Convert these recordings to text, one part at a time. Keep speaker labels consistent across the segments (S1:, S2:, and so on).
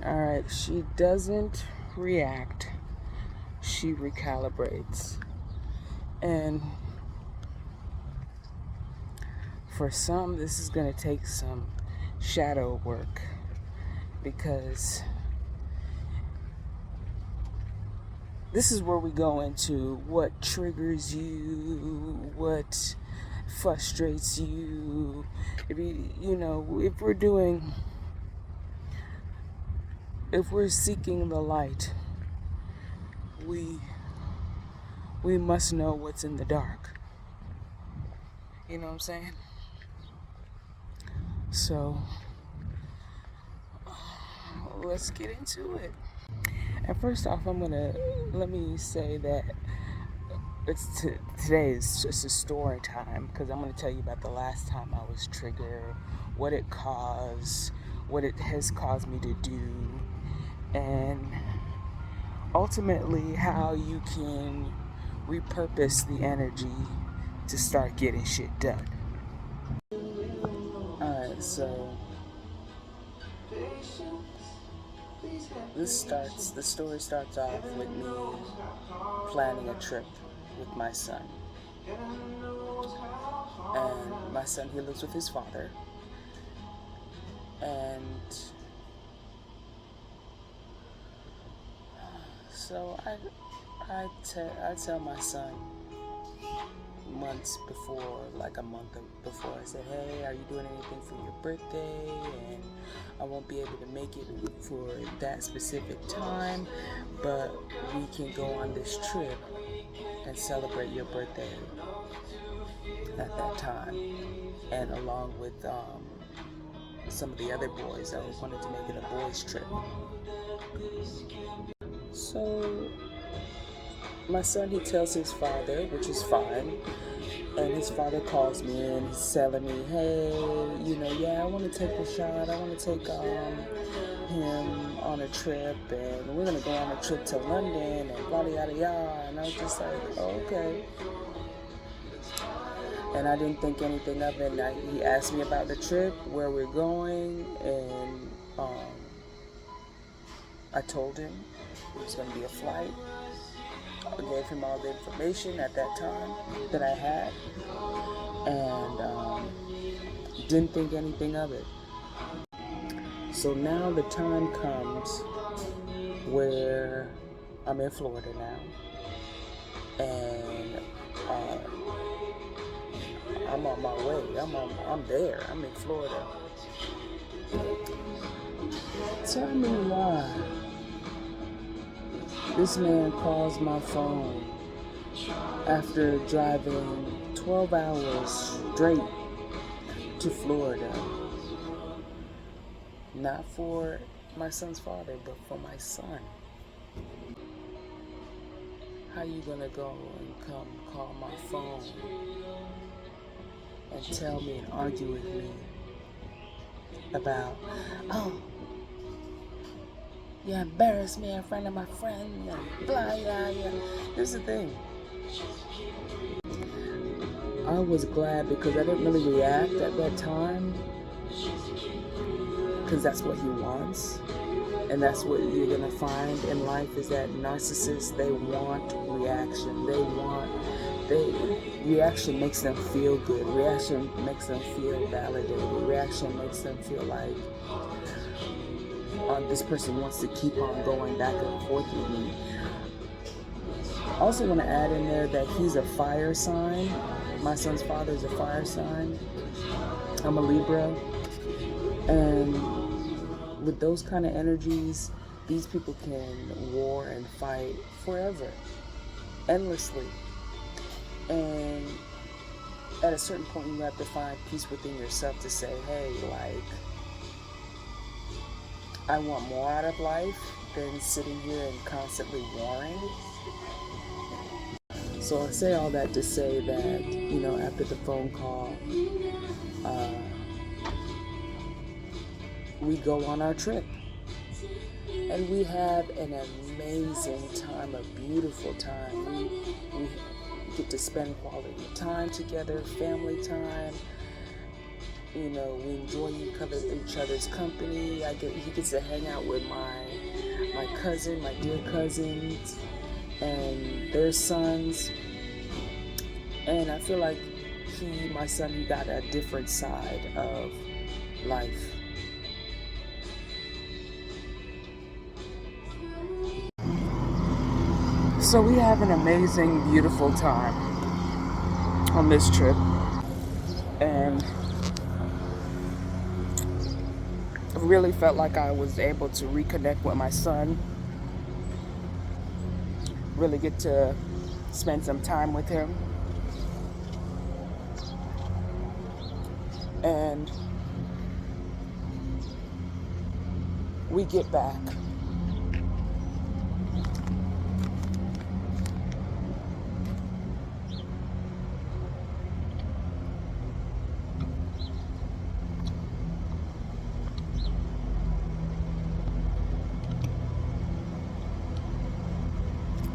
S1: Alright, she doesn't react, she recalibrates. And for some, this is going to take some shadow work because this is where we go into what triggers you, what frustrates you. If we're seeking the light, we must know what's in the dark. You know what I'm saying? So let's get into it. And first off, let me say that today is just a story time because I'm gonna tell you about the last time I was triggered, what it caused, what it has caused me to do, and ultimately how you can repurpose the energy to start getting shit done. Alright, so the story starts off with me planning a trip with my son. And my son, he lives with his father. And so I tell my son months before, like a month before, I said, hey, are you doing anything for your birthday? And I won't be able to make it for that specific time, but we can go on this trip and celebrate your birthday at that time. And along with some of the other boys, I wanted to make it a boys' trip. So my son, he tells his father, which is fine, and his father calls me and he's telling me, hey, I want to take a shot. I want to take him on a trip, and we're going to go on a trip to London, and blah, yada, yada. And I was just like, oh, okay. And I didn't think anything of it. And he asked me about the trip, where we're going, and I told him it was going to be a flight. I gave him all the information at that time that I had, and didn't think anything of it. So now the time comes where I'm in Florida now, and I'm on my way. I'm there. I'm in Florida. Tell me why this man calls my phone after driving 12 hours straight to Florida. Not for my son's father, but for my son. How you gonna go and come call my phone and tell me and argue with me about, oh, you embarrassed me in front of my friend, and blah, blah, blah. Here's the thing. I was glad because I didn't really react at that time, because that's what he wants. And that's what you're going to find in life, is that narcissists, they want reaction. Reaction makes them feel good. Reaction makes them feel validated. Reaction makes them feel like this person wants to keep on going back and forth with me. I also want to add in there that he's a fire sign. My son's father is a fire sign. I'm a Libra. And with those kind of energies, these people can war and fight forever, endlessly. And at a certain point, you have to find peace within yourself to say, hey, like, I want more out of life than sitting here and constantly warring. So I say all that to say that, after the phone call, we go on our trip. And we have an amazing time, a beautiful time. We get to spend quality time together, family time. You know, we enjoy each other's company. He gets to hang out with my cousin, my dear cousins, and their sons. And I feel like my son, he got a different side of life. So we have an amazing, beautiful time on this trip. And I really felt like I was able to reconnect with my son, really get to spend some time with him. And we get back.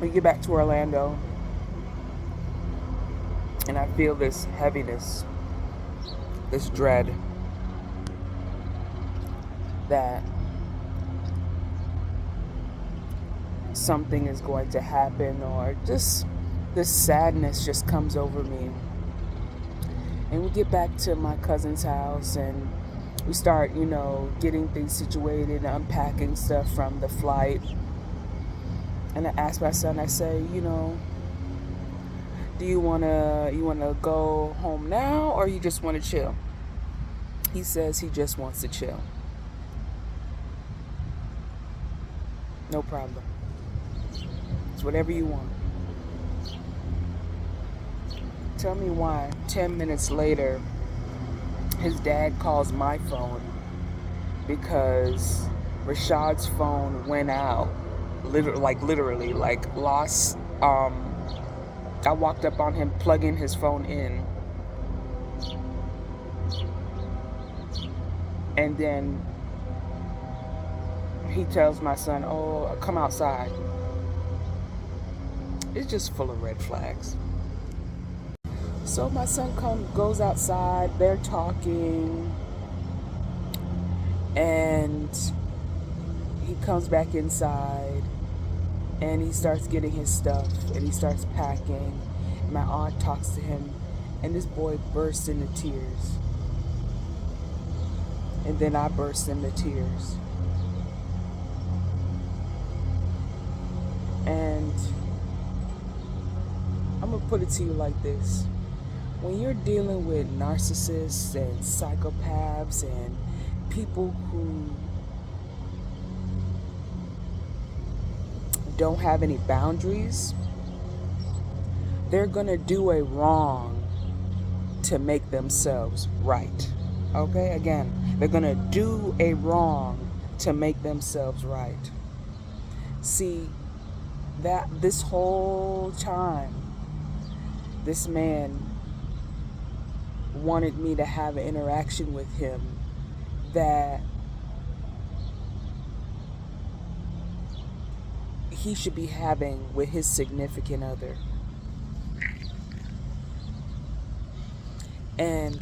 S1: We get back to Orlando, and I feel this heaviness, this dread that something is going to happen, or just this sadness just comes over me. And we get back to my cousin's house, and we start, getting things situated and unpacking stuff from the flight. And I asked my son, I say, do you wanna go home now, or you just wanna chill? He says he just wants to chill. No problem. It's whatever you want. Tell me why 10 minutes later his dad calls my phone because Rashad's phone went out. Literally, lost. I walked up on him plugging his phone in, and then he tells my son, "Oh, come outside." It's just full of red flags. So my son goes outside. They're talking, and he comes back inside. And he starts getting his stuff, and he starts packing. My aunt talks to him, and this boy bursts into tears. And then I burst into tears. And I'm gonna put it to you like this. When you're dealing with narcissists and psychopaths and people who don't have any boundaries, they're gonna do a wrong to make themselves right. Okay, again, they're gonna do a wrong to make themselves right. See, that this whole time, this man wanted me to have an interaction with him that he should be having with his significant other. And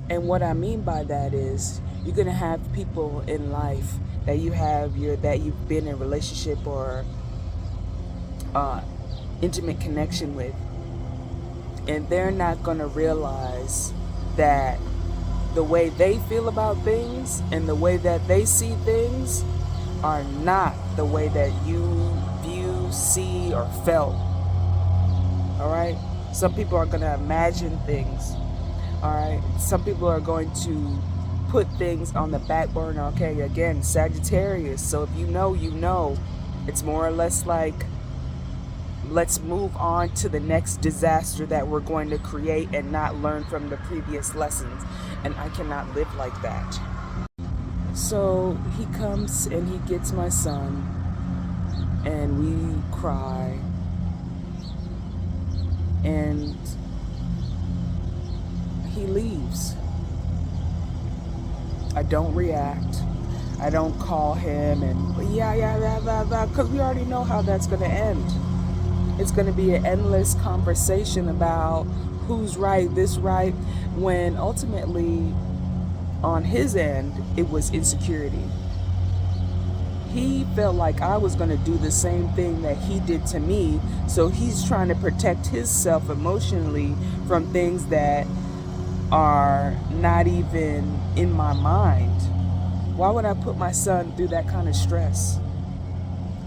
S1: what I mean by that is, you're gonna have people in life that you've been in a relationship or intimate connection with, and they're not gonna realize that the way they feel about things and the way that they see things are not the way that you view, see, or felt. All right? Some people are going to imagine things. All right? Some people are going to put things on the back burner. Okay, again, Sagittarius. So if you know, it's more or less like, let's move on to the next disaster that we're going to create and not learn from the previous lessons. And I cannot live like that. So he comes and he gets my son, and we cry, and he leaves. I don't react. I don't call him and because we already know how that's going to end. It's going to be an endless conversation about who's right, this right, when ultimately on his end, it was insecurity. He felt like I was going to do the same thing that he did to me, so he's trying to protect himself emotionally from things that are not even in my mind. Why would I put my son through that kind of stress?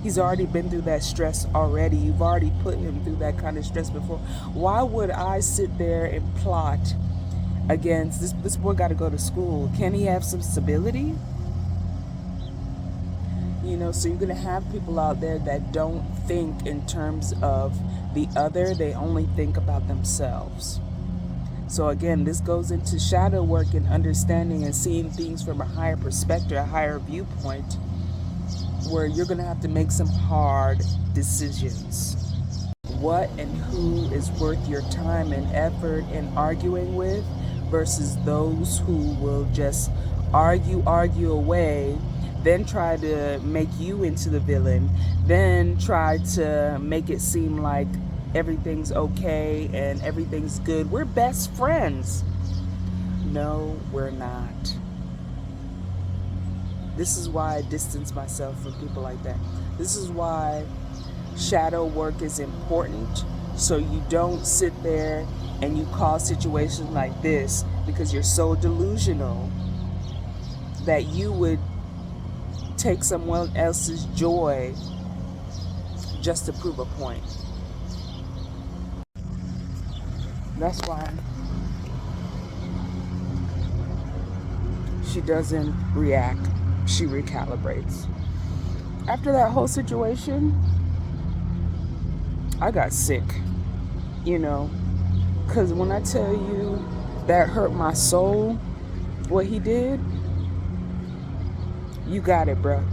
S1: He's already been through that stress already. You've already put him through that kind of stress before. Why would I sit there and plot against this boy got to go to school? Can he have some stability? So you're going to have people out there that don't think in terms of the other. They only think about themselves. So again, this goes into shadow work and understanding and seeing things from a higher perspective, a higher viewpoint, where you're going to have to make some hard decisions. What and who is worth your time and effort in arguing with versus those who will just argue away, then try to make you into the villain, then try to make it seem like everything's okay and everything's good. We're best friends. No, we're not. This is why I distance myself from people like that. This is why shadow work is important, so you don't sit there and you cause situations like this because you're so delusional that you would take someone else's joy just to prove a point. That's why she doesn't react. She recalibrates. After that whole situation, I got sick, because when I tell you that hurt my soul, what he did, you got it, bro.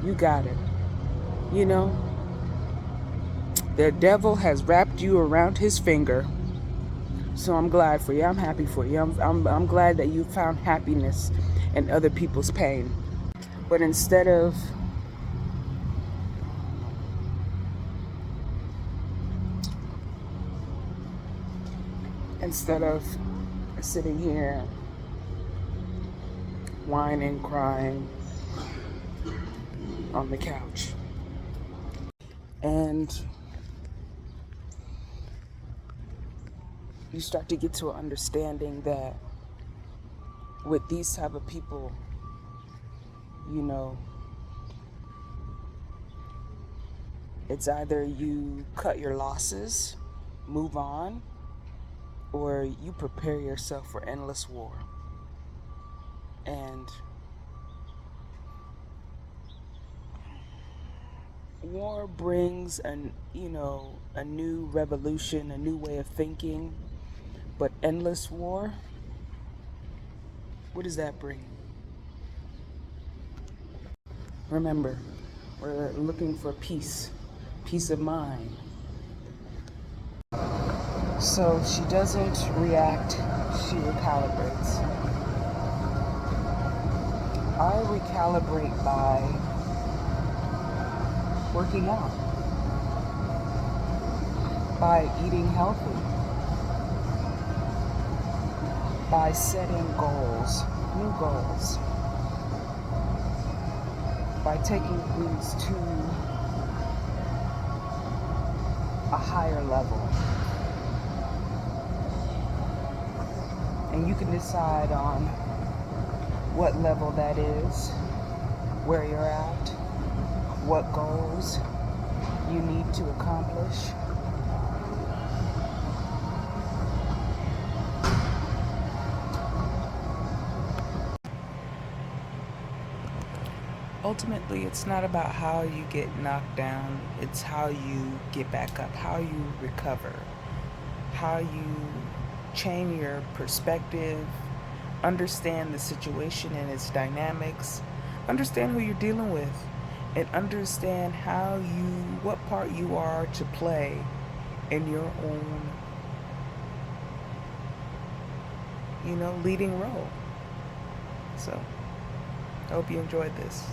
S1: You got it. The devil has wrapped you around his finger. So I'm glad for you. I'm happy for you. I'm glad that you found happiness in other people's pain. But instead of sitting here whining, crying on the couch, and you start to get to an understanding that with these type of people, it's either you cut your losses, move on, or you prepare yourself for endless war. And war brings a new revolution, a new way of thinking. But endless war, what does that bring? Remember, we're looking for peace of mind. So she doesn't react, she recalibrates. I recalibrate by working out, by eating healthy, by setting goals, new goals, by taking things to a higher level. And you can decide on what level that is, where you're at, what goals you need to accomplish. Ultimately, it's not about how you get knocked down, it's how you get back up, how you recover, how you change your perspective, understand the situation and its dynamics, understand who you're dealing with, and understand what part you are to play in your own, leading role. So, I hope you enjoyed this.